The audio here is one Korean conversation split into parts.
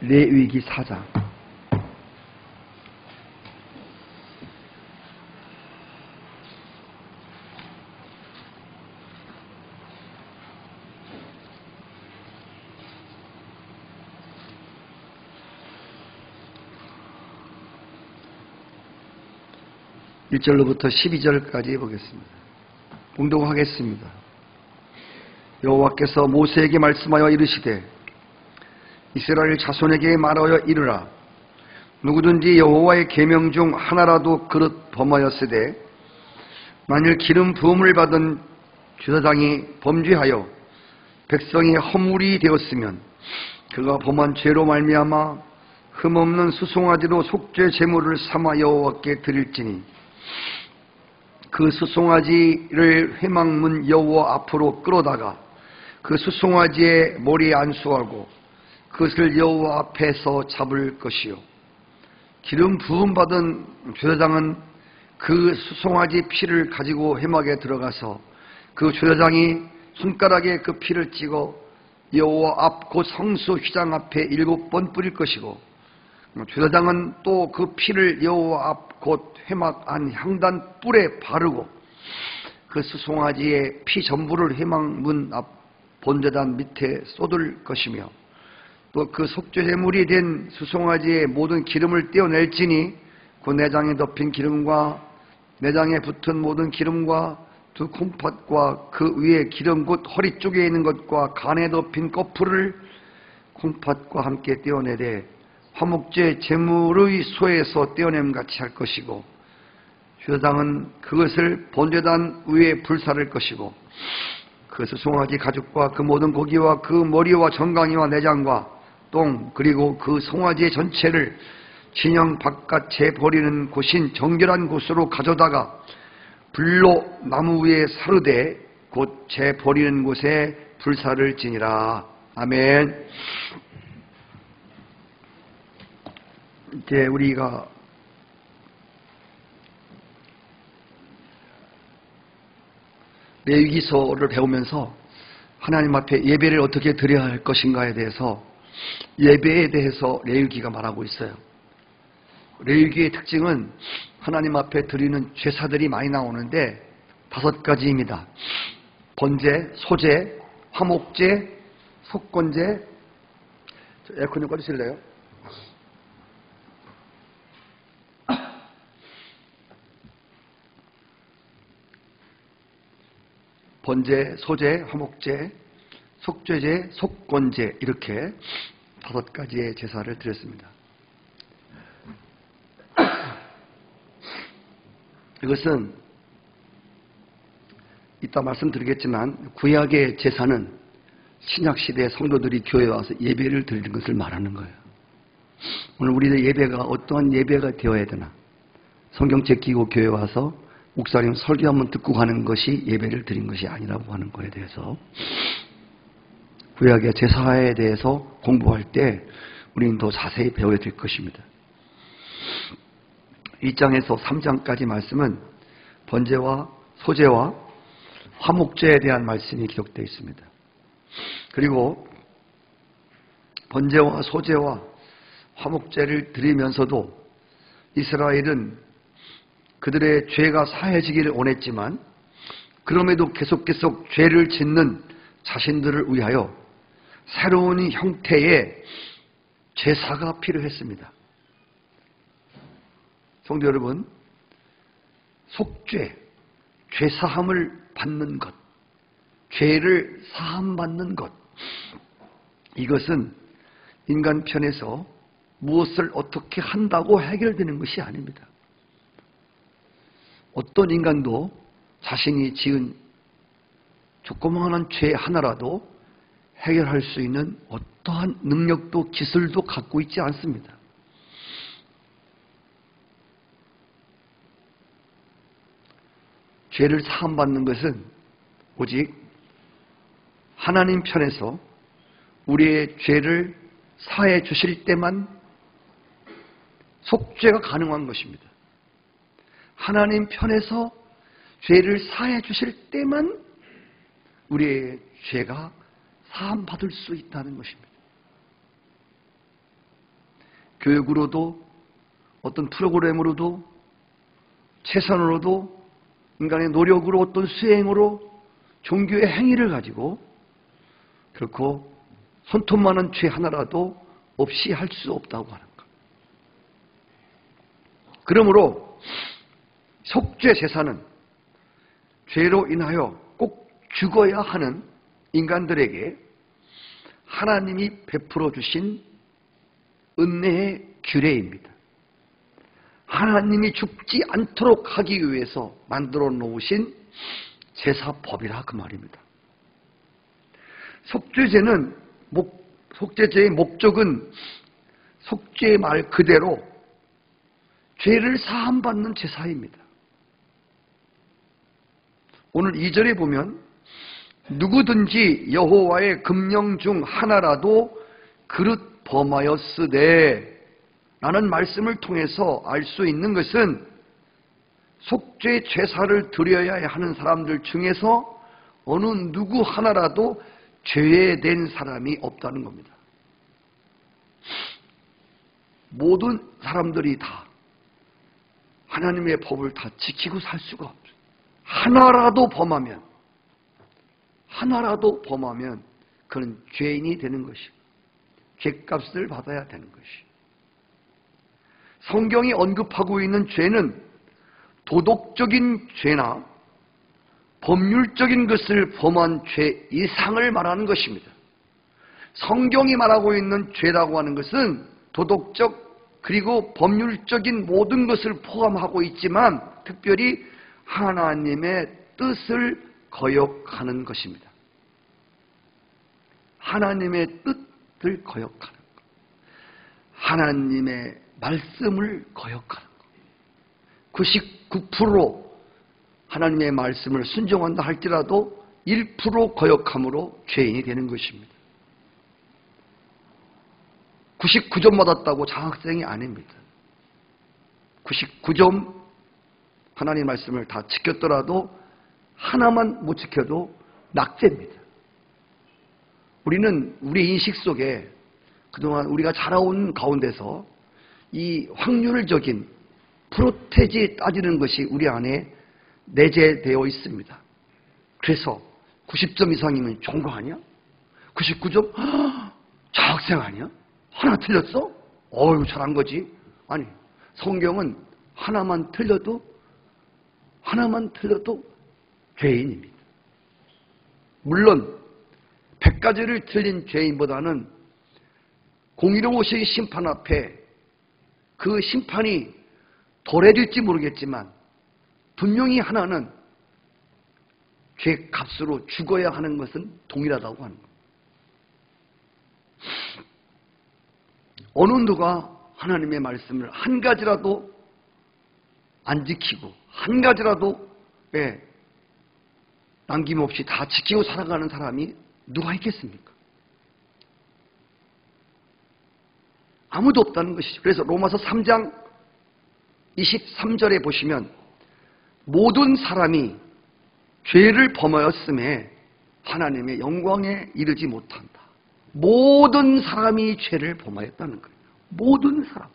레위기 4장. (1절로부터) (12절까지) 보겠습니다. 봉독하겠습니다. 여호와께서 모세에게 말씀하여 이르시되 이스라엘 자손에게 말하여 이르라. 누구든지 여호와의 계명 중 하나라도 그릇 범하였으되 만일 기름 부음을 받은 제사장이 범죄하여 백성이 허물이 되었으면 그가 범한 죄로 말미암아 흠없는 수송아지로 속죄 제물을 삼아 여호와께 드릴지니 그 수송아지를 회막문 여호와 앞으로 끌어다가 그 수송아지의 머리에 안수하고 그것을 여호와 앞에서 잡을 것이요 기름 부음 받은 제사장은 그 수송아지 피를 가지고 회막에 들어가서 그 제사장이 손가락에 그 피를 찍어 여호와 앞 곧 성소 휘장 앞에 7번 뿌릴 것이고 제사장은 또 그 피를 여호와 앞 곧 회막 안 향단 뿔에 바르고 그 수송아지의 피 전부를 회막문 앞 본제단 밑에 쏟을 것이며 또 그 속죄제물이 된 수송아지의 모든 기름을 떼어낼지니 그 내장에 덮인 기름과 내장에 붙은 모든 기름과 두 콩팥과 그 위에 기름 곧 허리 쪽에 있는 것과 간에 덮인 꺼풀을 콩팥과 함께 떼어내되 화목제 제물의 소에서 떼어냄 같이 할 것이고 제사장은 그것을 본제단 위에 불사를 것이고 그 수송아지 가죽과 그 모든 고기와 그 머리와 정강이와 내장과 똥 그리고 그 송아지의 전체를 진영 바깥에 버리는 곳인 정결한 곳으로 가져다가 불로 나무 위에 사르되 곧 재 버리는 곳에 불사를 지니라. 아멘. 이제 우리가 레위기서를 배우면서 하나님 앞에 예배를 어떻게 드려야 할 것인가에 대해서 예배에 대해서 레위기가 말하고 있어요. 레위기의 특징은 하나님 앞에 드리는 제사들이 많이 나오는데 5가지입니다. 번제, 소제, 화목제, 속건제. 에어컨 좀 꺼주실래요? 번제, 소제, 화목제, 속죄제, 속건제 이렇게 5가지의 제사를 드렸습니다. 이것은 이따 말씀드리겠지만 구약의 제사는 신약시대 성도들이 교회에 와서 예배를 드리는 것을 말하는 거예요. 오늘 우리의 예배가 어떠한 예배가 되어야 되나? 성경책 끼고 교회에 와서 목사님 설교 한번 듣고 가는 것이 예배를 드린 것이 아니라고 하는 것에 대해서 구약의 제사에 대해서 공부할 때 우리는 더 자세히 배워야 될 것입니다. 2장에서 3장까지 말씀은 번제와 소제와 화목제에 대한 말씀이 기록되어 있습니다. 그리고 번제와 소제와 화목제를 드리면서도 이스라엘은 그들의 죄가 사해지기를 원했지만 그럼에도 계속 죄를 짓는 자신들을 위하여 새로운 형태의 제사가 필요했습니다. 성도 여러분, 속죄, 죄사함을 받는 것, 죄를 사함받는 것, 이것은 인간 편에서 무엇을 어떻게 한다고 해결되는 것이 아닙니다. 어떤 인간도 자신이 지은 조그마한 죄 하나라도 해결할 수 있는 어떠한 능력도 기술도 갖고 있지 않습니다. 죄를 사함받는 것은 오직 하나님 편에서 우리의 죄를 사해 주실 때만 속죄가 가능한 것입니다. 하나님 편에서 죄를 사해 주실 때만 우리의 죄가 사함받을 수 있다는 것입니다. 교육으로도 어떤 프로그램으로도 최선으로도 인간의 노력으로 어떤 수행으로 종교의 행위를 가지고 결코 손톱만한 죄 하나라도 없이 할 수 없다고 하는 것. 그러므로 속죄 제사는 죄로 인하여 꼭 죽어야 하는 인간들에게 하나님이 베풀어 주신 은혜의 규례입니다. 하나님이 죽지 않도록 하기 위해서 만들어 놓으신 제사법이라 그 말입니다. 속죄제의 목적은 속죄의 말 그대로 죄를 사함받는 제사입니다. 오늘 2절에 보면 누구든지 여호와의 금령 중 하나라도 그릇 범하였으되 라는 말씀을 통해서 알 수 있는 것은 속죄 제사를 드려야 하는 사람들 중에서 어느 누구 하나라도 죄된 사람이 없다는 겁니다. 모든 사람들이 다 하나님의 법을 다 지키고 살 수가 없어요. 하나라도 범하면 그는 죄인이 되는 것이고 죄값을 받아야 되는 것이고, 성경이 언급하고 있는 죄는 도덕적인 죄나 법률적인 것을 범한 죄 이상을 말하는 것입니다. 성경이 말하고 있는 죄라고 하는 것은 도덕적 그리고 법률적인 모든 것을 포함하고 있지만 특별히 하나님의 뜻을 거역하는 것입니다. 하나님의 뜻을 거역하는 것, 하나님의 말씀을 거역하는 것. 99% 하나님의 말씀을 순종한다 할지라도 1% 거역함으로 죄인이 되는 것입니다. 99점 받았다고 장학생이 아닙니다. 99점 하나님 말씀을 다 지켰더라도 하나만 못 지켜도 낙제입니다. 우리는 우리 인식 속에 그동안 우리가 자라온 가운데서 이 확률적인 프로테지 따지는 것이 우리 안에 내재되어 있습니다. 그래서 90점 이상이면 좋은 거 아니야? 99점? 장학생 아니야? 하나 틀렸어? 어휴, 잘한 거지. 아니, 성경은 하나만 틀려도 죄인입니다. 물론 100가지를 틀린 죄인보다는 공의로우신 심판 앞에 그 심판이 도래될지 모르겠지만 분명히 하나는 죄 값으로 죽어야 하는 것은 동일하다고 하는 겁니다. 어느 누가 하나님의 말씀을 한 가지라도 안 지키고 한 가지라도 남김없이 다 지키고 살아가는 사람이 누가 있겠습니까? 아무도 없다는 것이죠. 그래서 로마서 3장 23절에 보시면 모든 사람이 죄를 범하였음에 하나님의 영광에 이르지 못한다. 모든 사람이 죄를 범하였다는 거예요. 모든 사람.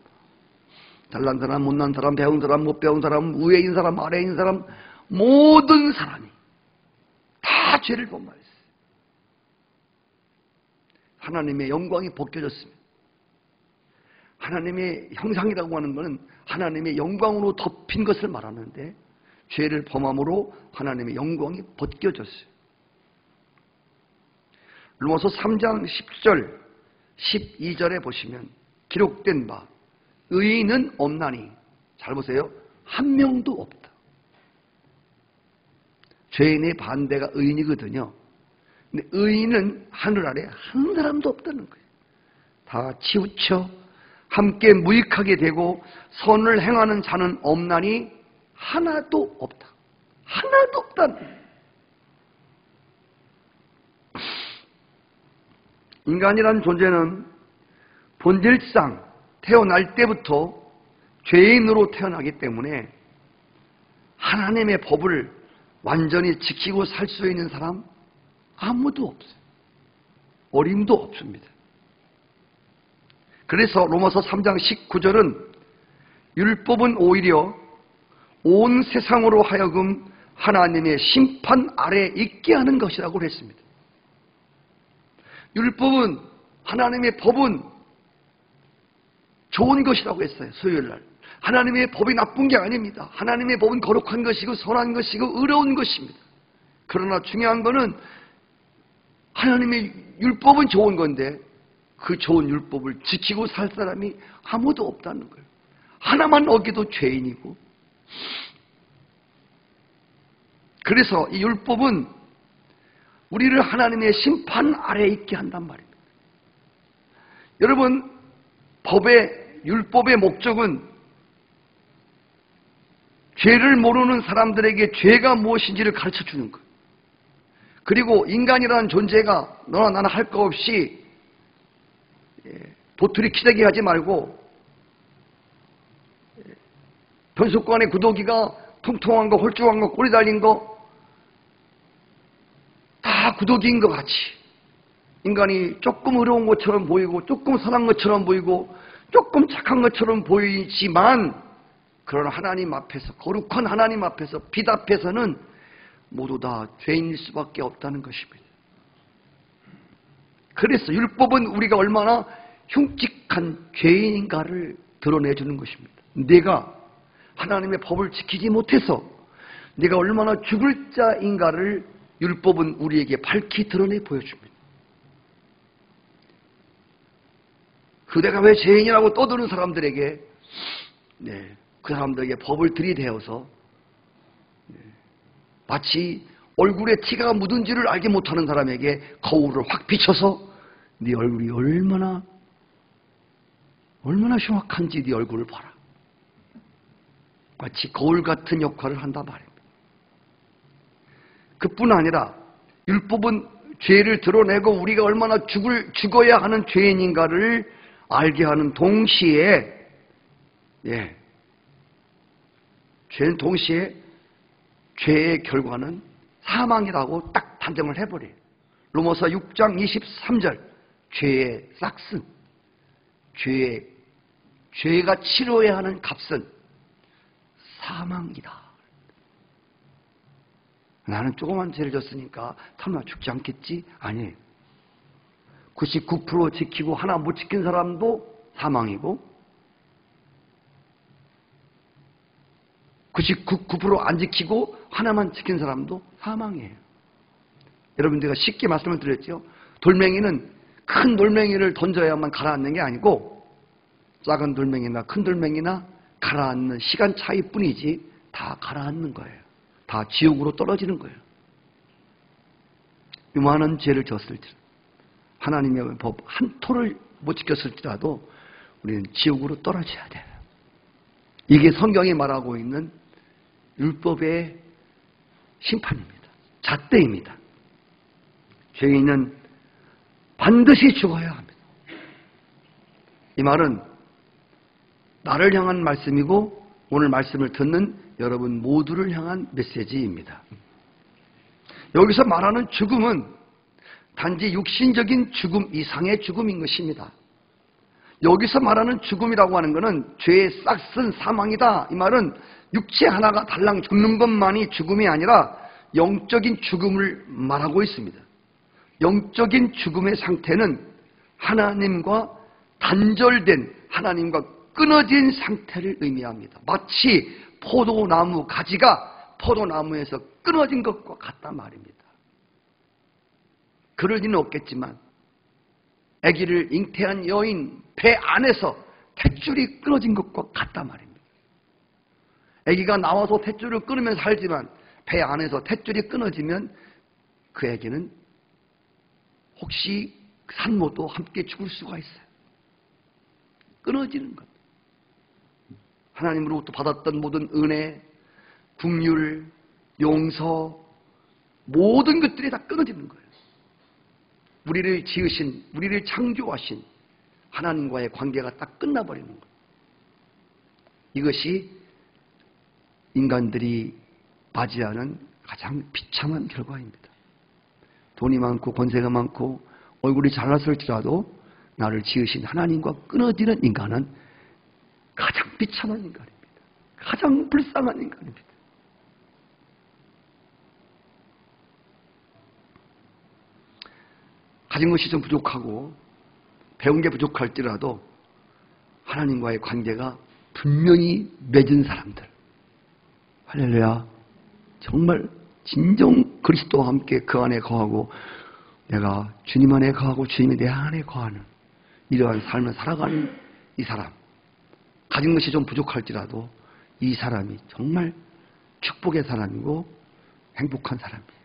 잘난 사람, 못난 사람, 배운 사람, 못 배운 사람, 위에 있는 사람, 아래에 있는 사람, 모든 사람이 다 죄를 범하였어요. 하나님의 영광이 벗겨졌습니다. 하나님의 형상이라고 하는 것은 하나님의 영광으로 덮인 것을 말하는데 죄를 범함으로 하나님의 영광이 벗겨졌어요. 로마서 3장 10절, 12절에 보시면 기록된 바 의인은 없나니, 잘 보세요, 한 명도 없다. 죄인의 반대가 의인이거든요. 근데 의인은 하늘 아래 한 사람도 없다는 거예요. 다 치우쳐 함께 무익하게 되고 선을 행하는 자는 없나니 하나도 없다. 하나도 없다는 거예요. 인간이라는 존재는 본질상 태어날 때부터 죄인으로 태어나기 때문에 하나님의 법을 완전히 지키고 살 수 있는 사람 아무도 없어요. 어림도 없습니다. 그래서 로마서 3장 19절은 율법은 오히려 온 세상으로 하여금 하나님의 심판 아래 있게 하는 것이라고 했습니다. 율법은, 하나님의 법은 좋은 것이라고 했어요. 수요일날 하나님의 법이 나쁜 게 아닙니다. 하나님의 법은 거룩한 것이고 선한 것이고 의로운 것입니다. 그러나 중요한 것은 하나님의 율법은 좋은 건데 그 좋은 율법을 지키고 살 사람이 아무도 없다는 거예요. 하나만 어기도 죄인이고, 그래서 이 율법은 우리를 하나님의 심판 아래에 있게 한단 말입니다. 여러분, 율법의 목적은 죄를 모르는 사람들에게 죄가 무엇인지를 가르쳐 주는 거예요. 그리고 인간이라는 존재가 너나 나나 할 거 없이 도토리 키재기 하지 말고, 변속관의 구더기가 통통한 거, 홀쭉한 거, 꼬리 달린 거 다 구더기인 것 같이 인간이 조금 어려운 것처럼 보이고 조금 선한 것처럼 보이고 조금 착한 것처럼 보이지만, 그러나 하나님 앞에서, 거룩한 하나님 앞에서, 빛 앞에서는 모두 다 죄인일 수밖에 없다는 것입니다. 그래서 율법은 우리가 얼마나 흉측한 죄인인가를 드러내주는 것입니다. 내가 하나님의 법을 지키지 못해서 내가 얼마나 죽을 자인가를 율법은 우리에게 밝히 드러내 보여줍니다. 그대가 왜 죄인이라고 떠드는 사람들에게, 그 사람들에게 법을 들이대어서 마치 얼굴에 티가 묻은지를 알지 못하는 사람에게 거울을 확 비춰서 네 얼굴이 얼마나 흉악한지 네 얼굴을 봐라. 마치 거울 같은 역할을 한단 말입니다. 그뿐 아니라 율법은 죄를 드러내고 우리가 얼마나 죽어야 하는 죄인인가를 알게 하는 동시에, 죄는 동시에 죄의 결과는 사망이라고 딱 단정을 해버려요. 로마서 6장 23절, 죄의 싹슨, 죄가 치러야 하는 값은 사망이다. 나는 조그만 죄를 졌으니까 설마 죽지 않겠지? 아니에요. 99% 지키고 하나 못 지킨 사람도 사망이고, 99% 안 지키고 하나만 지킨 사람도 사망이에요. 여러분, 제가 쉽게 말씀을 드렸죠. 돌멩이는 큰 돌멩이를 던져야만 가라앉는 게 아니고 작은 돌멩이나 큰 돌멩이나 가라앉는 시간 차이뿐이지 다 가라앉는 거예요. 다 지옥으로 떨어지는 거예요. 요만한 죄를 졌을지라도, 하나님의 법 한 토를 못 지켰을지라도 우리는 지옥으로 떨어져야 돼요. 이게 성경이 말하고 있는 율법의 심판입니다. 잣대입니다. 죄인은 반드시 죽어야 합니다. 이 말은 나를 향한 말씀이고 오늘 말씀을 듣는 여러분 모두를 향한 메시지입니다. 여기서 말하는 죽음은 단지 육신적인 죽음 이상의 죽음인 것입니다. 여기서 말하는 죽음이라고 하는 것은 죄의 싹슨 사망이다. 이 말은 육체 하나가 달랑 죽는 것만이 죽음이 아니라 영적인 죽음을 말하고 있습니다. 영적인 죽음의 상태는 하나님과 단절된, 하나님과 끊어진 상태를 의미합니다. 마치 포도나무 가지가 포도나무에서 끊어진 것과 같단 말입니다. 그럴 리는 없겠지만 아기를 잉태한 여인 배 안에서 탯줄이 끊어진 것과 같단 말입니다. 아기가 나와서 탯줄을 끊으면서 살지만 배 안에서 탯줄이 끊어지면 그 아기는 혹시 산모도 함께 죽을 수가 있어요. 끊어지는 것. 하나님으로부터 받았던 모든 은혜, 긍휼, 용서, 모든 것들이 다 끊어지는 거예요. 우리를 지으신, 우리를 창조하신 하나님과의 관계가 딱 끝나버리는 거예요. 이것이 인간들이 맞이하는 가장 비참한 결과입니다. 돈이 많고 권세가 많고 얼굴이 잘났을지라도 나를 지으신 하나님과 끊어지는 인간은 가장 비참한 인간입니다. 가장 불쌍한 인간입니다. 가진 것이 좀 부족하고 배운 게 부족할지라도 하나님과의 관계가 분명히 맺은 사람들, 할렐루야, 정말 진정 그리스도와 함께 그 안에 거하고 내가 주님 안에 거하고 주님이 내 안에 거하는 이러한 삶을 살아가는 이 사람, 가진 것이 좀 부족할지라도 이 사람이 정말 축복의 사람이고 행복한 사람이에요.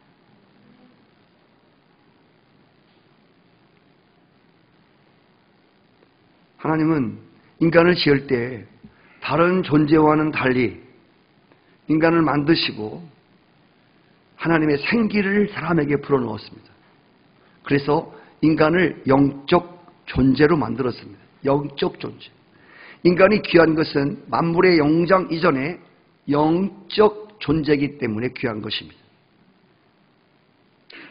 하나님은 인간을 지을 때 다른 존재와는 달리 인간을 만드시고 하나님의 생기를 사람에게 불어넣었습니다. 그래서 인간을 영적 존재로 만들었습니다. 영적 존재. 인간이 귀한 것은 만물의 영장 이전에 영적 존재이기 때문에 귀한 것입니다.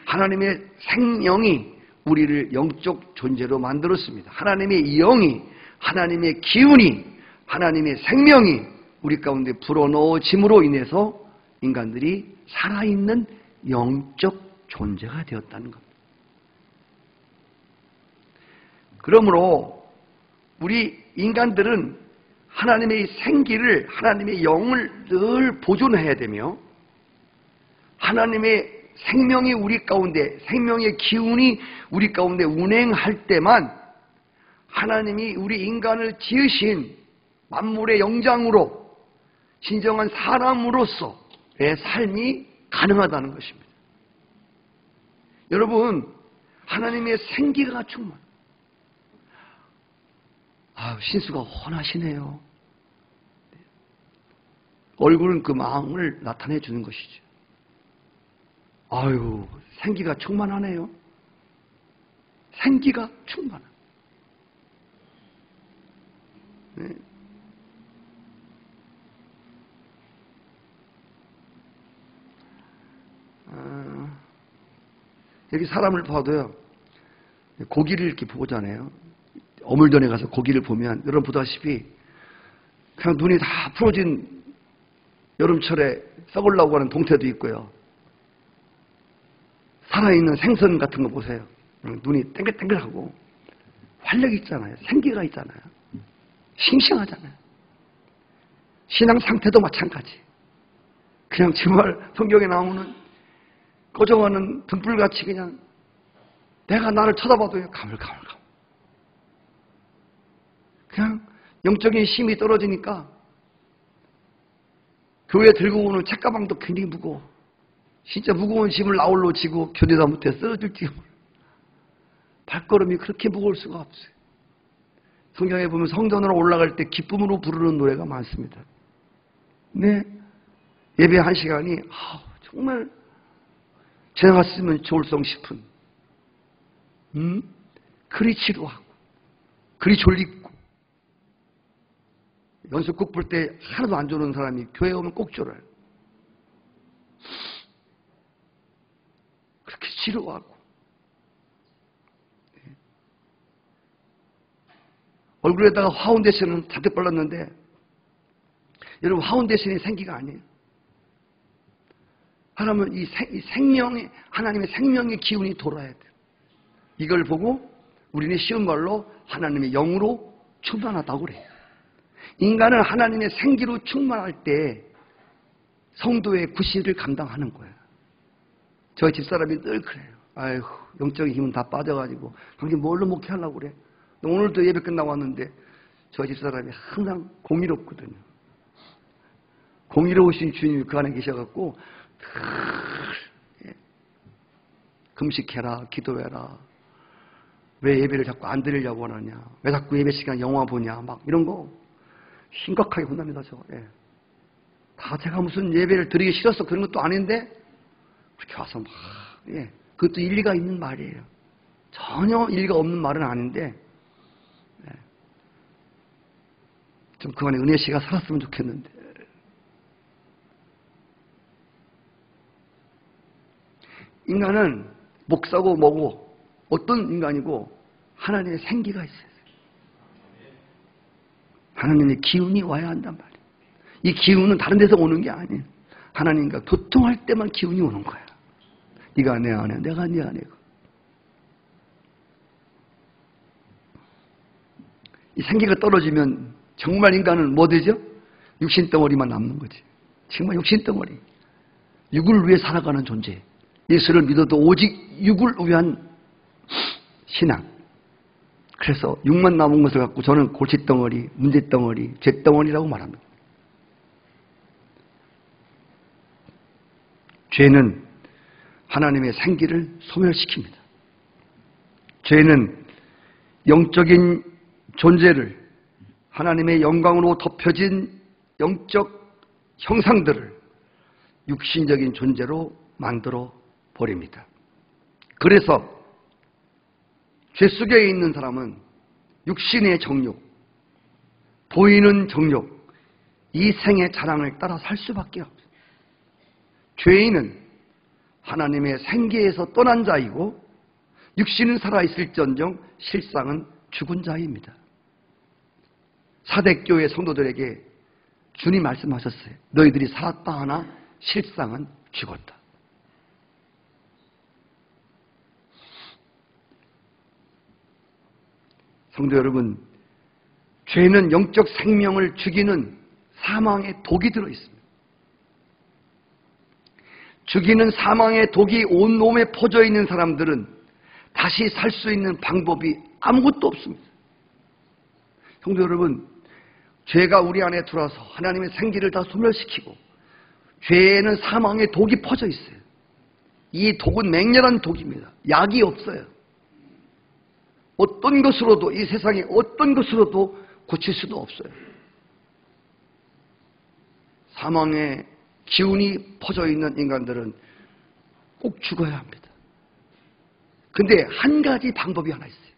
하나님의 생명이 우리를 영적 존재로 만들었습니다. 하나님의 영이, 하나님의 기운이, 하나님의 생명이 우리 가운데 불어넣어짐으로 인해서 인간들이 살아있는 영적 존재가 되었다는 겁니다. 그러므로 우리 인간들은 하나님의 생기를, 하나님의 영을 늘 보존해야 되며 하나님의 생명이 우리 가운데, 생명의 기운이 우리 가운데 운행할 때만 하나님이 우리 인간을 지으신 만물의 영장으로 진정한 사람으로서의 삶이 가능하다는 것입니다. 여러분, 하나님의 생기가 충만. 신수가 훤하시네요. 얼굴은 그 마음을 나타내 주는 것이죠. 생기가 충만하네요. 생기가 충만한. 네. 여기 사람을 봐도요, 고기를 이렇게 보잖아요. 어물전에 가서 고기를 보면 여러분 보다시피 그냥 눈이 다 풀어진 여름철에 썩으려고 하는 동태도 있고요. 살아있는 생선 같은 거 보세요. 눈이 땡글땡글하고 활력이 있잖아요. 생기가 있잖아요. 싱싱하잖아요. 신앙 상태도 마찬가지. 그냥 정말 성경에 나오는 꺼져가는 등불같이 그냥 내가 나를 쳐다봐도 가물가물. 그냥 영적인 힘이 떨어지니까 교회 들고 오는 책가방도 굉장히 무거워. 진짜 무거운 짐을 나홀로 지고 견디다 못해 쓰러질지. 발걸음이 그렇게 무거울 수가 없어요. 성경에 보면 성전으로 올라갈 때 기쁨으로 부르는 노래가 많습니다. 네, 예배 한 시간이 정말 지나갔으면 좋을성 싶은 그리 지루하고 그리 졸리고 연습곡 볼 때 하나도 안 조는 사람이 교회 오면 꼭 졸아요. 그렇게 지루하고 얼굴에다가 화운데이션은 잔뜩 발랐는데 여러분, 화운데이션이 생기가 아니에요. 하나님은 이 생명의, 하나님의 생명의 기운이 돌아야 돼요. 이걸 보고 우리는 쉬운 말로 하나님의 영으로 충만하다고 그래요. 인간은 하나님의 생기로 충만할 때 성도의 구실을 감당하는 거예요. 저희 집사람이 늘 그래요. 아이고, 영적인 힘은 다 빠져가지고 당신 뭘로 목회하려고 그래? 오늘도 예배 끝나고 왔는데 저희 집사람이 항상 공의롭거든요. 공의로우신 주님이 그 안에 계셔갖고 금식해라, 기도해라. 왜 예배를 자꾸 안 드리려고 하느냐? 왜 자꾸 예배 시간 영화 보냐? 막 이런 거 심각하게 혼납니다. 다 제가 무슨 예배를 드리기 싫어서 그런 것도 아닌데 그렇게 와서 막 그것도 일리가 있는 말이에요. 전혀 일리가 없는 말은 아닌데 좀 그 안에 은혜 씨가 살았으면 좋겠는데. 인간은 목사고 뭐고 어떤 인간이고 하나님의 생기가 있어요. 하나님의 기운이 와야 한단 말이에요. 이 기운은 다른 데서 오는 게 아니에요. 하나님과 교통할 때만 기운이 오는 거야. 네가 내 안에, 내가 네 안에. 이 생기가 떨어지면 정말 인간은 뭐 되죠? 육신덩어리만 남는 거지. 정말 육신덩어리. 육을 위해 살아가는 존재. 예수를 믿어도 오직 육을 위한 신앙. 그래서 육만 남은 것을 갖고 저는 골칫덩어리, 문제덩어리, 죄덩어리라고 말합니다. 죄는 하나님의 생기를 소멸시킵니다. 죄는 영적인 존재를, 하나님의 영광으로 덮여진 영적 형상들을 육신적인 존재로 만들어 버립니다. 그래서 죄 속에 있는 사람은 육신의 정욕, 보이는 정욕, 이 생의 자랑을 따라 살 수밖에 없어요. 죄인은 하나님의 생기에서 떠난 자이고 육신은 살아있을지언정 실상은 죽은 자입니다. 사대교회 성도들에게 주님 말씀하셨어요. 너희들이 살았다 하나 실상은 죽었다. 성도 여러분, 죄는 영적 생명을 죽이는 사망의 독이 들어있습니다. 죽이는 사망의 독이 온 몸에 퍼져 있는 사람들은 다시 살 수 있는 방법이 아무것도 없습니다. 성도 여러분, 죄가 우리 안에 들어와서 하나님의 생기를 다 소멸시키고 죄에는 사망의 독이 퍼져 있어요. 이 독은 맹렬한 독입니다. 약이 없어요. 어떤 것으로도, 이 세상에 어떤 것으로도 고칠 수도 없어요. 사망의 기운이 퍼져 있는 인간들은 꼭 죽어야 합니다. 근데 한 가지 방법이 하나 있어요.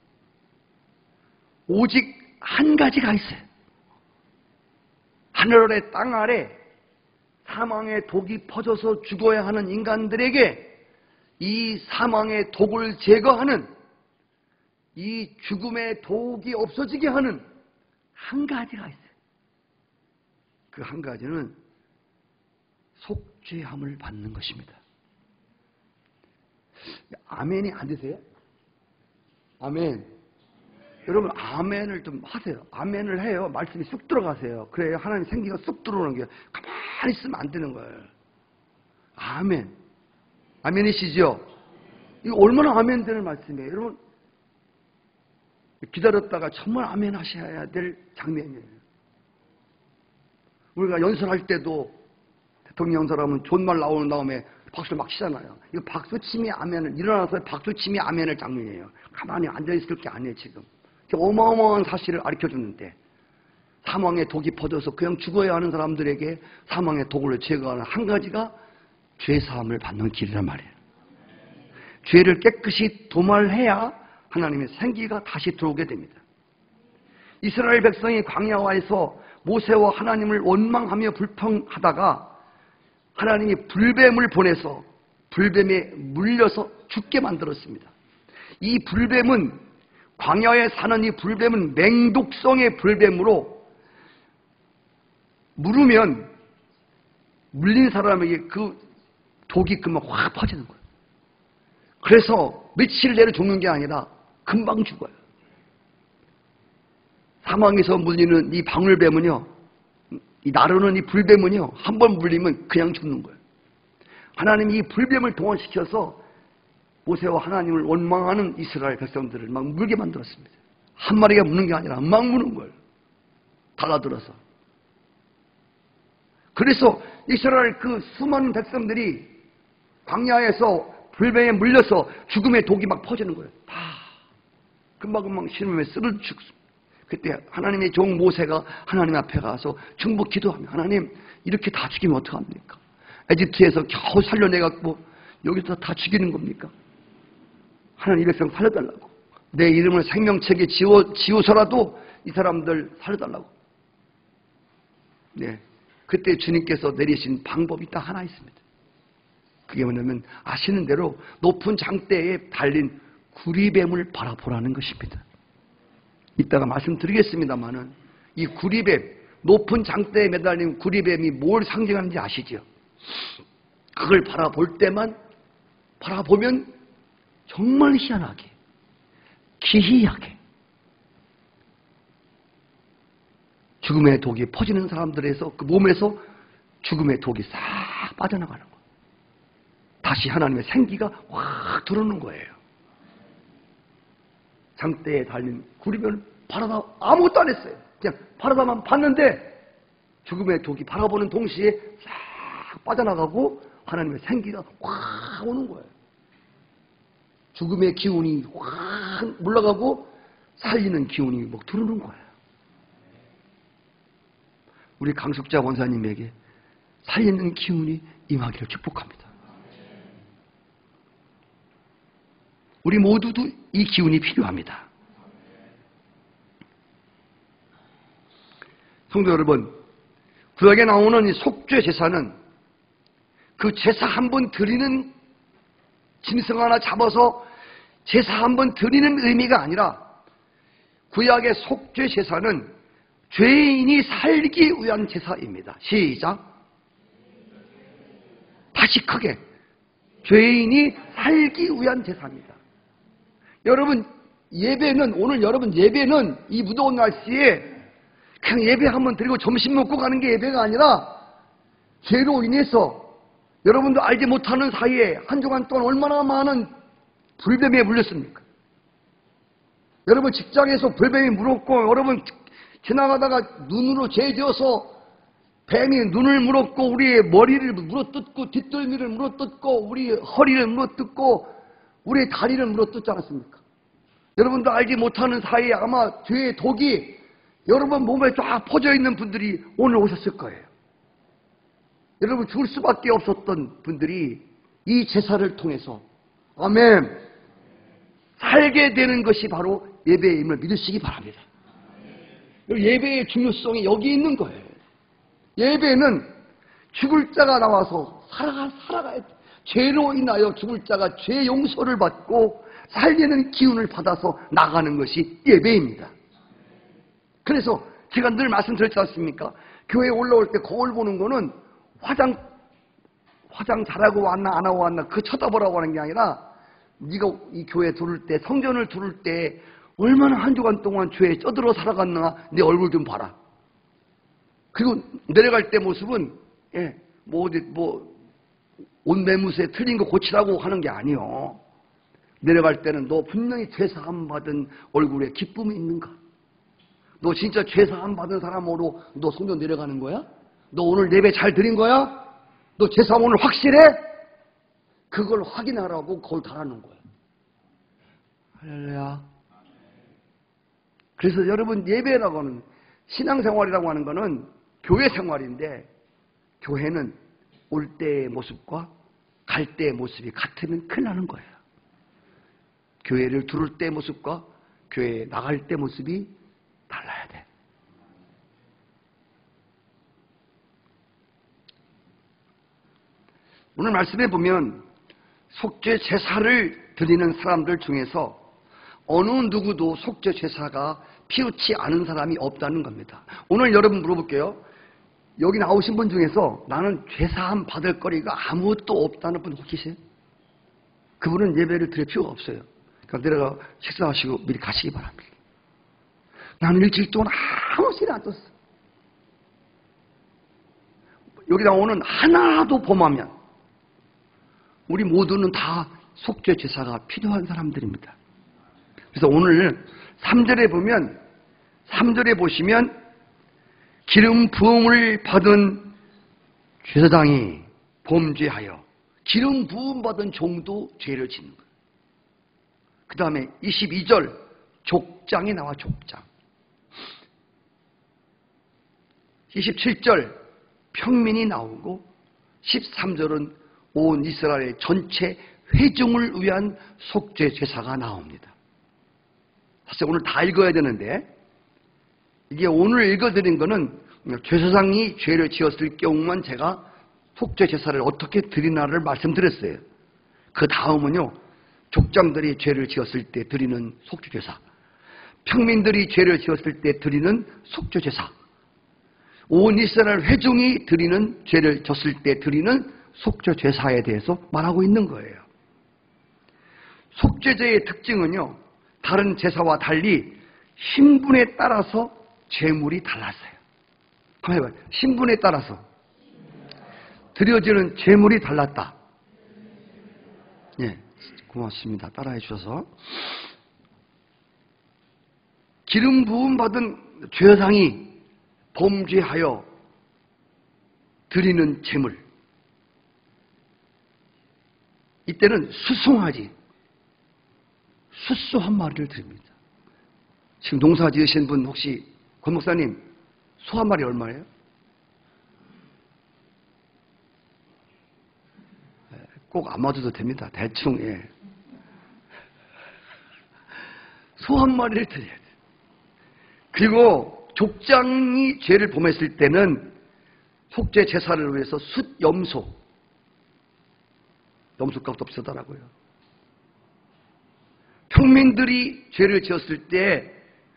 오직 한 가지가 있어요. 하늘 아래 땅 아래 사망의 독이 퍼져서 죽어야 하는 인간들에게 이 사망의 독을 제거하는, 이 죽음의 독이 없어지게 하는 한 가지가 있어요. 그 한 가지는 속죄함을 받는 것입니다. 아멘이 안 되세요? 아멘. 여러분 아멘을 좀 하세요. 아멘을 해요. 말씀이 쑥 들어가세요. 그래야 하나님 생기가 쑥 들어오는 게, 가만히 있으면 안 되는 거예요. 아멘. 아멘이시죠? 이거 얼마나 아멘 되는 말씀이에요. 여러분 기다렸다가 정말 아멘 하셔야 될 장면이에요. 우리가 연설할 때도 대통령 사람은 존말 나오는 다음에 박수를 막 치잖아요. 이거 박수침이 아멘을, 일어나서 박수침이 아멘을 장면이에요. 가만히 앉아있을 게 아니에요. 지금 어마어마한 사실을 가르쳐주는데 사망의 독이 퍼져서 그냥 죽어야 하는 사람들에게 사망의 독을 제거하는 한 가지가 죄사함을 받는 길이란 말이에요. 죄를 깨끗이 도말해야 하나님의 생기가 다시 들어오게 됩니다. 이스라엘 백성이 광야와에서 모세와 하나님을 원망하며 불평하다가 하나님이 불뱀을 보내서 불뱀에 물려서 죽게 만들었습니다. 이 불뱀은, 광야에 사는 이 불뱀은 맹독성의 불뱀으로 물으면 물린 사람에게 그 독이 금방 확 퍼지는 거예요. 그래서 며칠 내로 죽는 게 아니라 금방 죽어요. 사망에서 물리는 이 방울뱀은요, 이 나르는 이 불뱀은요, 한 번 물리면 그냥 죽는 거예요. 하나님이 이 불뱀을 동원시켜서 모세와 하나님을 원망하는 이스라엘 백성들을 막 물게 만들었습니다. 한 마리가 무는 게 아니라 막 무는 거예요. 달라들어서. 그래서 이스라엘 그 수많은 백성들이 광야에서 불뱀에 물려서 죽음의 독이 막 퍼지는 거예요. 다 금방금방 신음에 쓰러져 죽습니다. 그때 하나님의 종 모세가 하나님 앞에 가서 중보 기도하며, 하나님 이렇게 다 죽이면 어떡합니까? 에집트에서 겨우 살려내갖고 여기서 다 죽이는 겁니까? 하나님 이 백성 살려달라고. 내 이름을 생명책에 지우서라도 이 사람들 살려달라고. 네, 그때 주님께서 내리신 방법이 딱 하나 있습니다. 그게 뭐냐면 아시는 대로 높은 장대에 달린 구리뱀을 바라보라는 것입니다. 이따가 말씀드리겠습니다만은 이 구리뱀, 높은 장대에 매달린 구리뱀이 뭘 상징하는지 아시죠? 그걸 바라보면 정말 희한하게, 기이하게 죽음의 독이 퍼지는 사람들에서 그 몸에서 죽음의 독이 싹 빠져나가는 거예요. 다시 하나님의 생기가 확 들어오는 거예요. 장대에 달린 구리뱀을 바라다 아무것도 안 했어요. 그냥 바라다만 봤는데 죽음의 독이 바라보는 동시에 싹 빠져나가고 하나님의 생기가 확 오는 거예요. 죽음의 기운이 확 물러가고 살리는 기운이 막 들어오는 거예요. 우리 강숙자 원사님에게 살리는 기운이 임하기를 축복합니다. 우리 모두도 이 기운이 필요합니다. 성도 여러분, 구약에 나오는 이 속죄 제사는 그 제사 한 번 드리는 짐승 하나 잡아서 제사 한 번 드리는 의미가 아니라 구약의 속죄 제사는 죄인이 살기 위한 제사입니다. 시작. 다시 크게. 죄인이 살기 위한 제사입니다. 여러분 예배는, 오늘 여러분 예배는 이 무더운 날씨에 그냥 예배 한번 드리고 점심 먹고 가는 게 예배가 아니라 죄로 인해서 여러분도 알지 못하는 사이에 한 주간 동안 얼마나 많은 불뱀에 물렸습니까? 여러분 직장에서 불뱀이 물었고, 여러분 지나가다가 눈으로 죄지어서 뱀이 눈을 물었고, 우리의 머리를 물어뜯고, 뒷덜미를 물어뜯고, 우리 허리를 물어뜯고, 우리의 다리를 물어뜯지 않았습니까? 여러분도 알지 못하는 사이에 아마 죄의 독이 여러분 몸에 쫙 퍼져 있는 분들이 오늘 오셨을 거예요. 여러분 죽을 수밖에 없었던 분들이 이 제사를 통해서 아멘 살게 되는 것이 바로 예배의 힘을 믿으시기 바랍니다. 예배의 중요성이 여기 있는 거예요. 예배는 죽을 자가 나와서 살아가야 돼. 죄로 인하여 죽을 자가 죄 용서를 받고 살리는 기운을 받아서 나가는 것이 예배입니다. 그래서 제가 늘 말씀드렸지 않습니까? 교회에 올라올 때 거울 보는 거는 화장 잘하고 왔나 안 하고 왔나 그 쳐다보라고 하는 게 아니라, 네가 이 교회에 들어올 때, 성전을 들어올 때 얼마나 한 주간 동안 죄에 쩌들어 살아갔나 내 얼굴 좀 봐라. 그리고 내려갈 때 모습은 옷 매무새 틀린 거 고치라고 하는 게 아니요. 내려갈 때는 너 분명히 죄사함 받은 얼굴에 기쁨이 있는가? 너 진짜 죄사함 받은 사람으로 너 성전 내려가는 거야? 너 오늘 예배 잘 드린 거야? 너 죄사함 오늘 확실해? 그걸 확인하라고 거울 달아놓은 거야. 할렐루야. 그래서 여러분 예배라고 하는, 신앙생활이라고 하는 거는 교회 생활인데, 교회는 올 때의 모습과 갈 때의 모습이 같으면 큰일 나는 거예요. 교회를 들어올 때의 모습과 교회에 나갈 때 모습이 달라야 돼. 오늘 말씀해 보면 속죄 제사를 드리는 사람들 중에서 어느 누구도 속죄 제사가 피우치 않은 사람이 없다는 겁니다. 오늘 여러분 물어볼게요. 여기 나오신 분 중에서 나는 죄사함 받을 거리가 아무것도 없다는 분 혹시 계세요? 그분은 예배를 드릴 필요가 없어요. 그러니까 내려가 식사하시고 미리 가시기 바랍니다. 나는 일주일 동안 아무 소리 안 떴어. 여기 나오는 하나도 범하면 우리 모두는 다 속죄 제사가 필요한 사람들입니다. 그래서 오늘 3절에 보시면 기름 부음을 받은 제사장이 범죄하여 기름 부음 받은 종도 죄를 짓는 거예요. 그 다음에 22절 족장이 나와. 족장. 27절 평민이 나오고 13절은 온 이스라엘 전체 회중을 위한 속죄 제사가 나옵니다. 사실 오늘 다 읽어야 되는데, 이게 오늘 읽어드린 거는 제사장이 죄를 지었을 경우만 제가 속죄 제사를 어떻게 드리나를 말씀드렸어요. 그 다음은요, 족장들이 죄를 지었을 때 드리는 속죄 제사. 평민들이 죄를 지었을 때 드리는 속죄제사, 온 이스라엘 회중이 드리는 죄를 졌을 때 드리는 속죄제사에 대해서 말하고 있는 거예요. 속죄제의 특징은요, 다른 제사와 달리 신분에 따라서 제물이 달랐어요. 한번 해봐요. 신분에 따라서 드려지는 제물이 달랐다. 예, 고맙습니다. 따라해 주셔서. 기름 부음 받은 죄상이 범죄하여 드리는 제물, 이때는 수송아지, 숫소 한 마리를 드립니다. 지금 농사 지으신 분 혹시 권 목사님 소 한 마리 얼마예요? 꼭 안 맞아도 됩니다. 대충. 예. 소 한 마리를 드려야 돼요. 그리고 족장이 죄를 범했을 때는 속죄 제사를 위해서 숫염소, 염소값도 비싸더라고요. 평민들이 죄를 지었을 때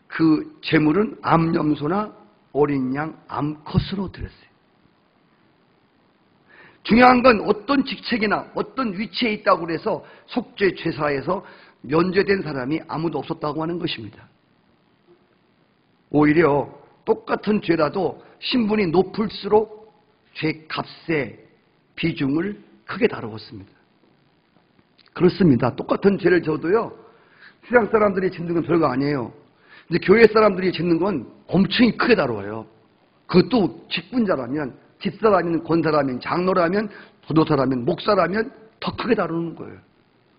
그 제물은 암염소나 어린 양 암컷으로 드렸어요. 중요한 건 어떤 직책이나 어떤 위치에 있다고 해서 속죄 제사에서 면제된 사람이 아무도 없었다고 하는 것입니다. 오히려 똑같은 죄라도 신분이 높을수록 죄값의 비중을 크게 다루었습니다. 그렇습니다. 똑같은 죄를 져도요, 세상 사람들이 짓는 건 별거 아니에요. 근데 교회 사람들이 짓는 건 엄청 크게 다뤄요. 그것도 직분자라면, 집사라면, 권사라면, 장로라면, 도도사라면, 목사라면 더 크게 다루는 거예요.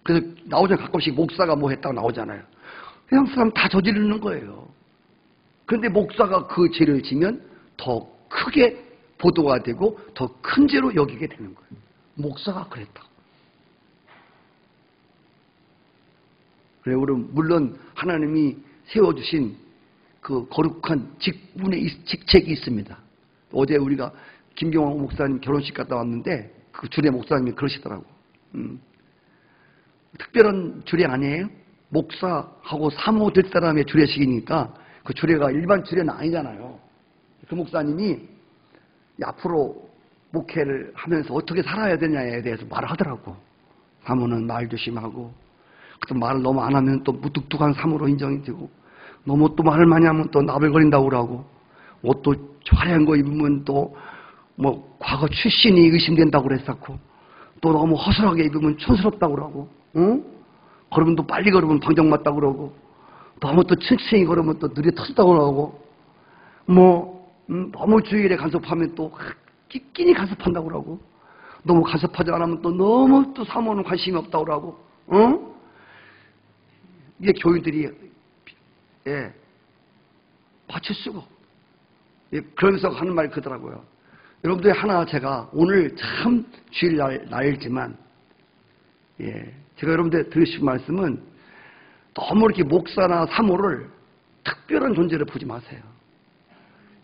그래서 나오잖아요. 가끔씩 목사가 뭐 했다고 나오잖아요. 세상 사람 다 저지르는 거예요. 그런데 목사가 그 죄를 지면 더 크게 보도가 되고 더 큰 죄로 여기게 되는 거예요. 목사가 그랬다고. 그래요. 물론 하나님이 세워주신 그 거룩한 직책이 있습니다. 어제 우리가 김경환 목사님 결혼식 갔다 왔는데 그 주례 목사님이 그러시더라고. 특별한 주례 아니에요? 목사하고 사모 될 사람의 주례식이니까 그 주례가 일반 주례는 아니잖아요. 그 목사님이 앞으로 목회를 하면서 어떻게 살아야 되냐에 대해서 말을 하더라고. 사모는 말 조심하고, 또 말을 너무 안 하면 또 무뚝뚝한 사모로 인정이 되고, 너무 또 말을 많이 하면 또 나불거린다고 그러고, 옷도 화려한 거 입으면 또 뭐 과거 출신이 의심된다고 그랬었고, 또 너무 허술하게 입으면 촌스럽다고 그러고, 응? 걸으면 또 빨리 걸으면 방정 맞다고 그러고, 너무 또 층층이 걸으면 또 느려 터졌다고 그러고, 너무 주일에 간섭하면 또 끼끼니 간섭한다고 그러고, 너무 간섭하지 않으면 또 너무 또 사모는 관심이 없다고 그러고, 응? 이게 교인들이, 예, 받쳐 쓰고, 예, 그러면서 하는 말이 그러더라고요. 여러분들 하나 제가 오늘 참 주일날이지만, 예, 제가 여러분들 드리신 말씀은 너무 이렇게 목사나 사모를 특별한 존재로 보지 마세요.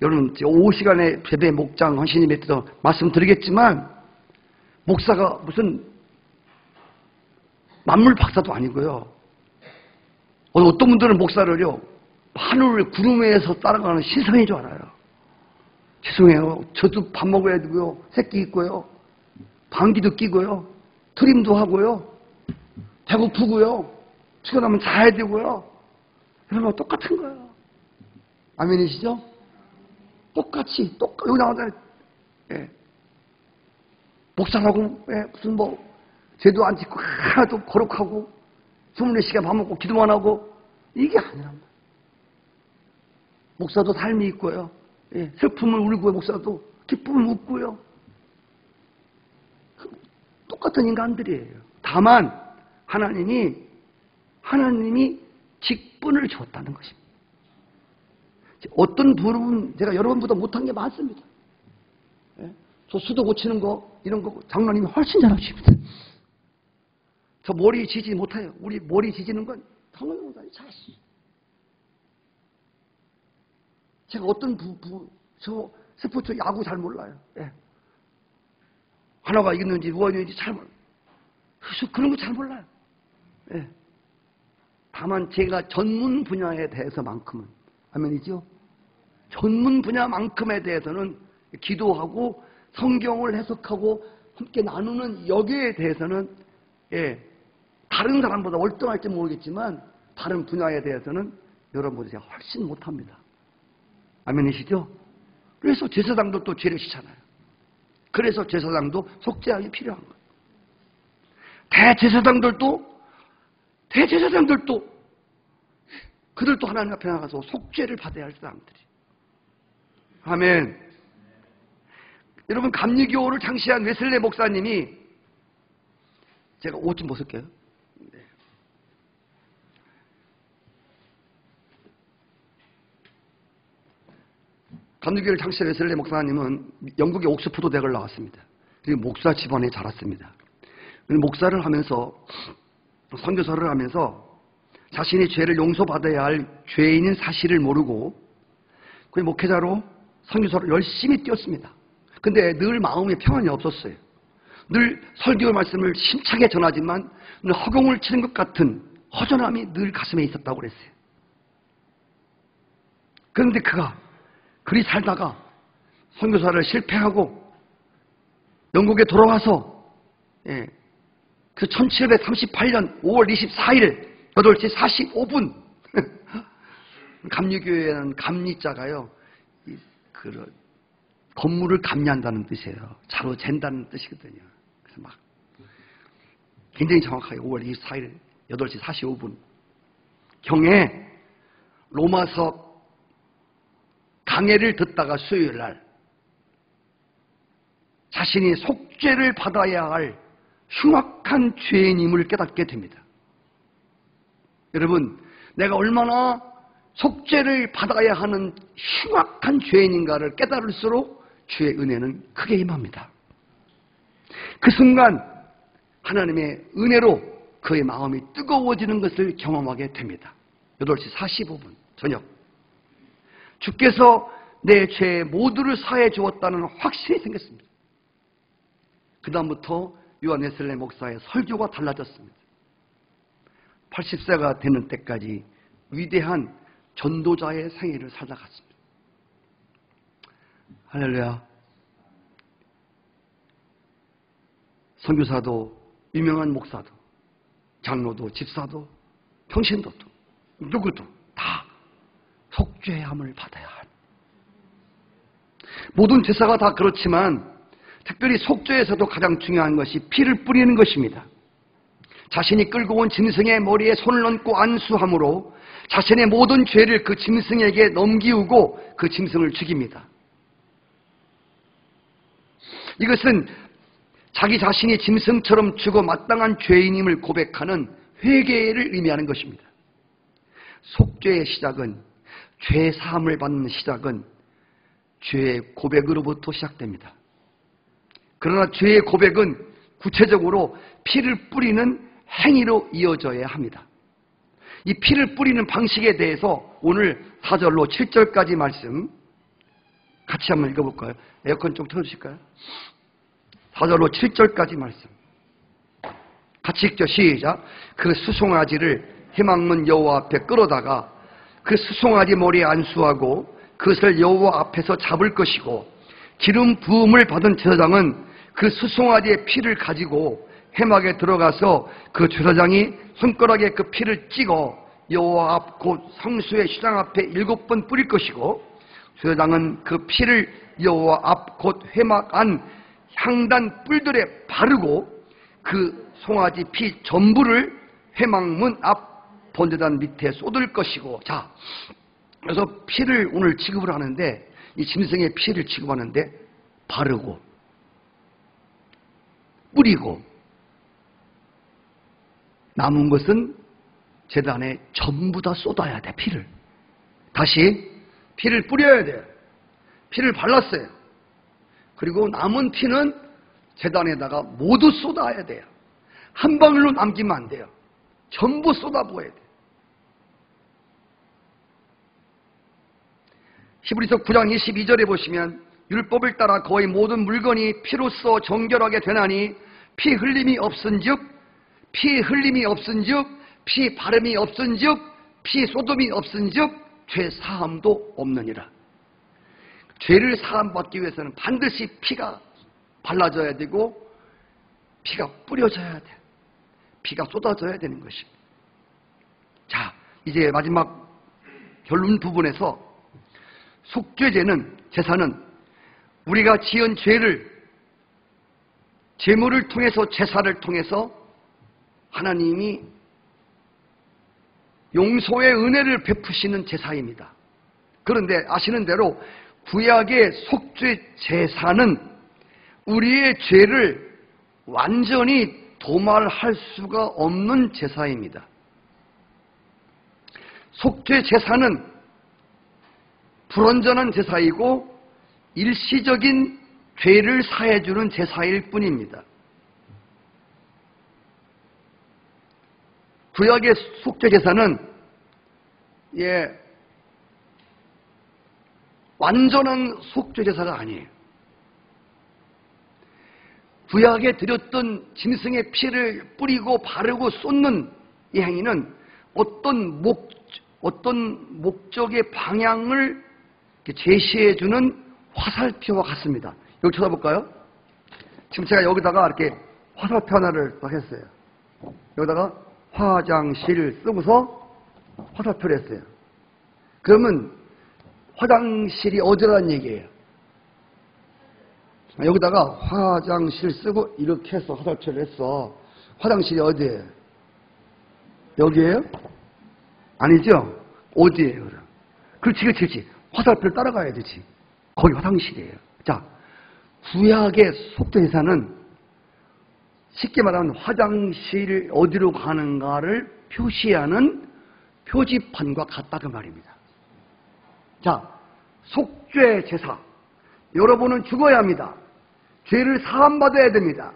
여러분, 5시간의 예배 목장 헌신이 맺어서 말씀드리겠지만, 목사가 무슨 만물 박사도 아니고요. 어떤 분들은 목사를요, 하늘 구름 위에서 따라가는 신성인 줄 알아요. 죄송해요. 저도 밥 먹어야 되고요. 새끼 있고요. 방귀도 끼고요. 트림도 하고요. 배고프고요. 피곤하면 자야 되고요. 여러분, 똑같은 거예요. 아멘이시죠? 똑같이, 여기 나오잖아요. 예. 목사라고, 예, 무슨 죄도 안 짓고, 하나도 거룩하고, 24시간 밥 먹고, 기도만 하고, 이게 아니란 말이에요. 목사도 삶이 있고요. 예, 슬픔을 울고요. 목사도 기쁨을 웃고요. 똑같은 인간들이에요. 다만 하나님이 직분을 줬다는 것입니다. 어떤 분은 제가 여러분보다 못한 게 많습니다. 예? 저 수도 고치는 거 이런 거 장로님이 훨씬 잘하십니다. 저 머리 지지 못해요. 우리 머리 지지는 건 장로님 잘하시죠. 제가 어떤 저 스포츠 야구 잘 몰라요. 예. 하나가 이겼는지 누가 이겼는지 잘 몰라요. 그래서 그런 거 잘 몰라요. 예. 다만 제가 전문 분야에 대해서만큼은, 아멘이죠? 전문 분야만큼에 대해서는 기도하고 성경을 해석하고 함께 나누는 여기에 대해서는 다른 사람보다 월등할지 모르겠지만 다른 분야에 대해서는 여러분보다 제가 훨씬 못합니다. 아멘이시죠? 그래서 제사장도 또 죄를 지잖아요. 그래서 제사장도 속죄하기 필요한 거예요. 대제사장들도 그들도 하나님 앞에 나가서 속죄를 받아야 할 사람들이. 아멘. 여러분, 감리교를 창시한 웨슬레 목사님이, 제가 옷 좀 벗을게요. 네. 감리교를 창시한 웨슬레 목사님은 영국의 옥스퍼드 대학을 나왔습니다. 그리고 목사 집안에 자랐습니다. 목사를 하면서, 선교사를 하면서 자신이 죄를 용서받아야 할 죄인인 사실을 모르고 그 목회자로 선교사로 열심히 뛰었습니다. 근데 늘 마음에 평안이 없었어요. 늘 설교 말씀을 심차게 전하지만 허공을 치는 것 같은 허전함이 늘 가슴에 있었다고 그랬어요. 그런데 그가 그리 살다가 선교사를 실패하고 영국에 돌아와서 그 1738년 5월 24일 8시 45분 감리교회는 감리자가요, 건물을 감리한다는 뜻이에요. 자로 잰다는 뜻이거든요. 그래서 막 굉장히 정확하게 5월 24일 8시 45분 경에 로마서 강해를 듣다가 수요일 날 자신이 속죄를 받아야 할 흉악한 죄인임을 깨닫게 됩니다. 여러분, 내가 얼마나 속죄를 받아야 하는 흉악한 죄인인가를 깨달을수록 주의 은혜는 크게 임합니다. 그 순간 하나님의 은혜로 그의 마음이 뜨거워지는 것을 경험하게 됩니다. 8시 45분 저녁, 주께서 내 죄 모두를 사해 주었다는 확신이 생겼습니다. 그 다음부터 요한 웨슬레 목사의 설교가 달라졌습니다. 80세가 되는 때까지 위대한 전도자의 생애를 살아갔습니다. 할렐루야. 선교사도, 유명한 목사도, 장로도, 집사도, 평신도도, 누구도 다 속죄함을 받아야 한. 모든 제사가 다 그렇지만 특별히 속죄에서도 가장 중요한 것이 피를 뿌리는 것입니다. 자신이 끌고 온 짐승의 머리에 손을 얹고 안수함으로 자신의 모든 죄를 그 짐승에게 넘기우고 그 짐승을 죽입니다. 이것은 자기 자신이 짐승처럼 죽어 마땅한 죄인임을 고백하는 회개를 의미하는 것입니다. 속죄의 시작은, 죄 사함을 받는 시작은 죄의 고백으로부터 시작됩니다. 그러나 죄의 고백은 구체적으로 피를 뿌리는 행위로 이어져야 합니다. 이 피를 뿌리는 방식에 대해서 오늘 4절로 7절까지 말씀 같이 한번 읽어볼까요? 에어컨 좀 틀어주실까요? 4절로 7절까지 말씀 같이 읽죠. 시작. 그 수송아지를 해망문 여호와 앞에 끌어다가 그 수송아지 머리에 안수하고 그것을 여호와 앞에서 잡을 것이고, 기름 부음을 받은 제사장은 그 수송아지의 피를 가지고 회막에 들어가서 그 제사장이 손가락에 그 피를 찍어 여호와 앞 곧 성수의 시장 앞에 7번 뿌릴 것이고, 제사장은 그 피를 여호와 앞 곧 회막 안 향단 뿔들에 바르고 그 송아지 피 전부를 회막문 앞 번제단 밑에 쏟을 것이고. 자, 그래서 피를 오늘 취급을 하는데, 이 짐승의 피를 취급하는데 바르고 뿌리고 남은 것은 제단에 전부 다 쏟아야 돼. 피를 다시 피를 뿌려야 돼요. 피를 발랐어요. 그리고 남은 피는 제단에다가 모두 쏟아야 돼요. 한 방울로 남기면 안 돼요. 전부 쏟아부어야 돼요. 히브리서 9장 22절에 보시면 율법을 따라 거의 모든 물건이 피로써 정결하게 되나니 피 흘림이 없은즉 피 바름이 없은즉 피 쏟음이 없은즉 죄 사함도 없느니라. 죄를 사함받기 위해서는 반드시 피가 발라져야 되고 피가 뿌려져야 돼. 피가 쏟아져야 되는 것입니다. 자, 이제 마지막 결론 부분에서 속죄제는, 제사는 우리가 지은 죄를 제물을 통해서, 제사를 통해서 하나님이 용서의 은혜를 베푸시는 제사입니다. 그런데 아시는 대로 구약의 속죄 제사는 우리의 죄를 완전히 도말할 수가 없는 제사입니다. 속죄 제사는 불완전한 제사이고 일시적인 죄를 사해주는 제사일 뿐입니다. 구약의 속죄 제사는 완전한 속죄 제사가 아니에요. 구약에 드렸던 짐승의 피를 뿌리고 바르고 쏟는 이 행위는 어떤 목적의 방향을 제시해주는 화살표와 같습니다. 여기 쳐다볼까요? 지금 제가 여기다가 이렇게 화살표 하나를 딱 했어요. 여기다가 화장실 쓰고서 화살표를 했어요. 그러면 화장실이 어디라는 얘기예요? 여기다가 화장실 쓰고 이렇게 해서 화살표를 했어. 화장실이 어디예요? 여기예요? 아니죠? 어디예요? 그렇지. 화살표를 따라가야 되지. 거기 화장실이에요. 자, 구약의 속죄제사는 쉽게 말하면 화장실 어디로 가는가를 표시하는 표지판과 같다 그 말입니다. 자, 속죄제사. 여러분은 죽어야 합니다. 죄를 사함받아야 됩니다.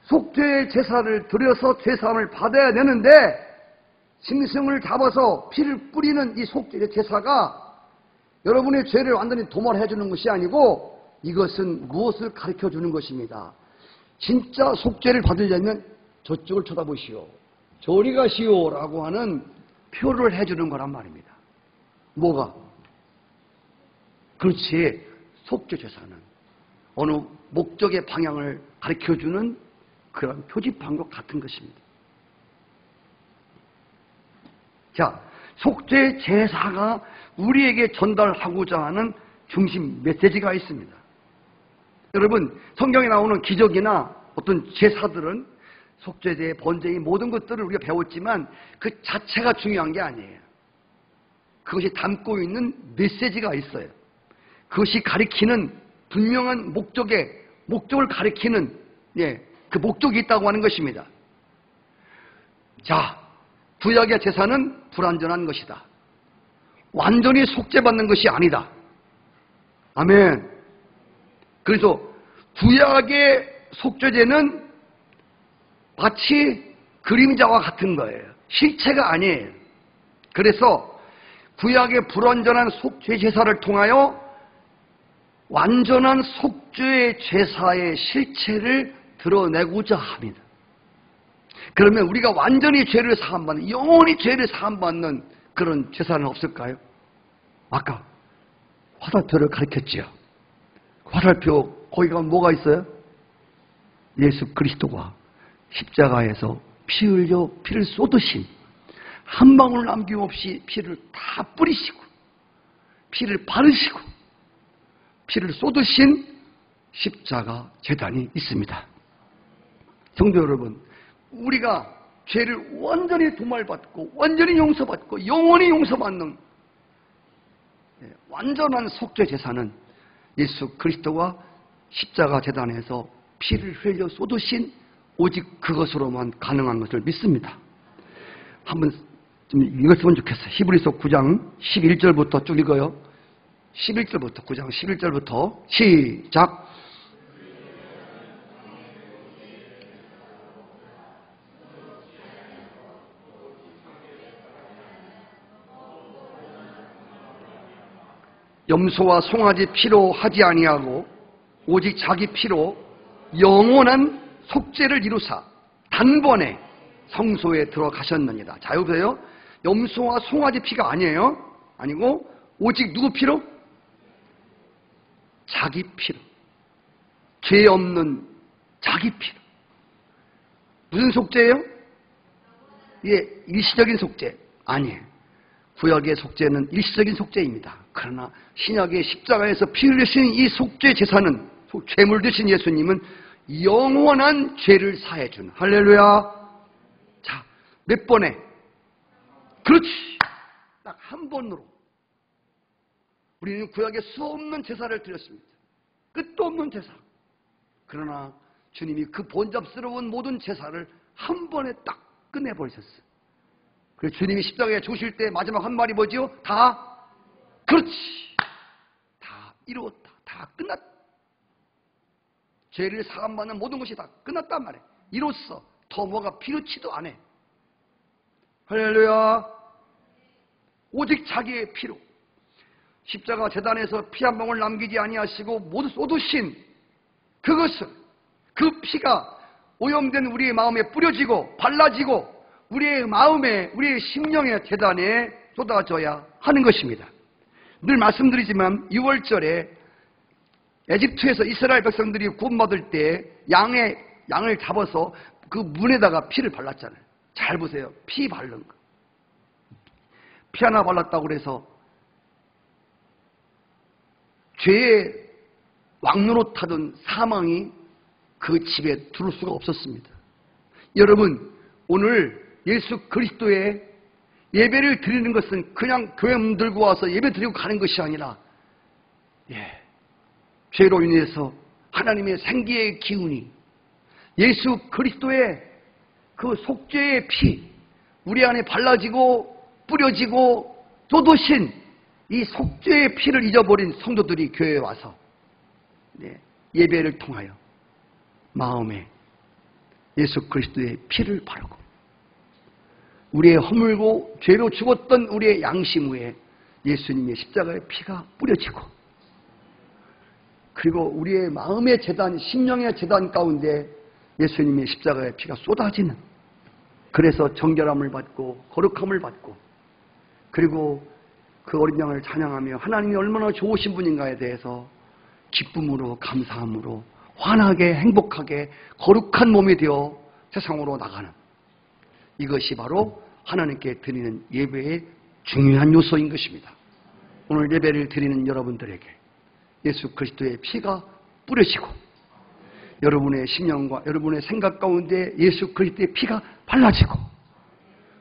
속죄제사를 드려서 죄사함을 받아야 되는데 짐승을 잡아서 피를 뿌리는 이 속죄제사가 여러분의 죄를 완전히 도말해 주는 것이 아니고 이것은 무엇을 가르쳐 주는 것입니다. 진짜 속죄를 받으려면 저쪽을 쳐다보시오, 저리 가시오 라고 하는 표를 해주는 거란 말입니다. 뭐가? 그렇지, 속죄제사는 어느 목적의 방향을 가르쳐주는 그런 표지판과 같은 것입니다. 자, 속죄제사가 우리에게 전달하고자 하는 중심 메시지가 있습니다. 여러분, 성경에 나오는 기적이나 어떤 제사들은 속죄제, 번제의 모든 것들을 우리가 배웠지만 그 자체가 중요한 게 아니에요. 그것이 담고 있는 메시지가 있어요. 그것이 가리키는 분명한 목적을 가리키는 그 목적이 있다고 하는 것입니다. 자, 구약의 제사는 불완전한 것이다. 완전히 속죄받는 것이 아니다. 아멘. 그래서 구약의 속죄제는 마치 그림자와 같은 거예요. 실체가 아니에요. 그래서 구약의 불완전한 속죄 제사를 통하여 완전한 속죄의 제사의 실체를 드러내고자 합니다. 그러면 우리가 완전히 죄를 사함받는, 영원히 죄를 사함받는 그런 제사는 없을까요? 아까 화살표를 가르쳤지요. 화살표 거기가 뭐가 있어요? 예수 그리스도가 십자가에서 피 흘려 피를 쏟으신, 한 방울 남김없이 피를 다 뿌리시고 피를 바르시고 피를 쏟으신 십자가 제단이 있습니다. 성도 여러분, 우리가 죄를 완전히 도말받고 완전히 용서받고 영원히 용서받는 완전한 속죄 제사는 예수 그리스도가 십자가 제단에서 피를 흘려 쏟으신 오직 그것으로만 가능한 것을 믿습니다. 한번 좀 읽었으면 좋겠어요. 히브리서 9장 11절부터 쭉 읽어요. 11절부터 9장 11절부터 시작. 염소와 송아지 피로 하지 아니하고 오직 자기 피로 영원한 속죄를 이루사 단번에 성소에 들어가셨느니라. 자, 여보세요. 염소와 송아지 피가 아니에요. 아니고 오직 누구 피로? 자기 피로. 죄 없는 자기 피로. 무슨 속죄예요? 예, 일시적인 속죄 아니에요. 구약의 속죄는 일시적인 속죄입니다. 그러나 신약의 십자가에서 피 흘리신 이 속죄 제사는, 죄물 되신 예수님은 영원한 죄를 사해준. 할렐루야. 자, 몇 번에? 그렇지. 딱 한 번으로. 우리는 구약에 수없는 제사를 드렸습니다. 끝도 없는 제사. 그러나 주님이 그 번잡스러운 모든 제사를 한 번에 딱 끝내버리셨어요. 그래서 주님이 십자가에 죽으실 때 마지막 한 말이 뭐지요? 다, 그렇지. 다 이루었다. 다 끝났다. 죄를 사함받는 모든 것이 다 끝났단 말이에요. 이로써 더 뭐가 필요치도 않아. 할렐루야. 오직 자기의 피로 십자가 제단에서 피 한 방울 남기지 아니하시고 모두 쏟으신 그것을, 그 피가 오염된 우리의 마음에 뿌려지고 발라지고 우리의 마음에, 우리의 심령의 제단에 쏟아져야 하는 것입니다. 늘 말씀드리지만 6월절에 에집트에서 이스라엘 백성들이 구원받을 때 양을 잡아서 그 문에다가 피를 발랐잖아요. 잘 보세요. 피 바른 거. 피 하나 발랐다고 그래서 죄의 왕노로 타던 사망이 그 집에 들어올 수가 없었습니다. 여러분, 오늘 예수 그리스도의 예배를 드리는 것은 그냥 교회 문 들고 와서 예배 드리고 가는 것이 아니라, 죄로 인해서 하나님의 생기의 기운이 예수 그리스도의 그 속죄의 피, 우리 안에 발라지고 뿌려지고 쏟으신 이 속죄의 피를 잊어버린 성도들이 교회에 와서 예배를 통하여 마음에 예수 그리스도의 피를 바르고 우리의 허물고 죄로 죽었던 우리의 양심 위에 예수님의 십자가의 피가 뿌려지고, 그리고 우리의 마음의 제단, 심령의 제단 가운데 예수님의 십자가의 피가 쏟아지는, 그래서 정결함을 받고 거룩함을 받고, 그리고 그 어린 양을 찬양하며 하나님이 얼마나 좋으신 분인가에 대해서 기쁨으로, 감사함으로 환하게, 행복하게 거룩한 몸이 되어 세상으로 나가는, 이것이 바로 하나님께 드리는 예배의 중요한 요소인 것입니다. 오늘 예배를 드리는 여러분들에게 예수 그리스도의 피가 뿌려지고 여러분의 심령과 여러분의 생각 가운데 예수 그리스도의 피가 발라지고,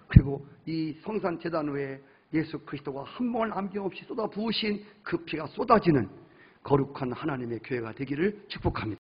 그리고 이 성산 제단 위에 예수 그리스도가 한 방울 남김없이 쏟아 부으신 그 피가 쏟아지는 거룩한 하나님의 교회가 되기를 축복합니다.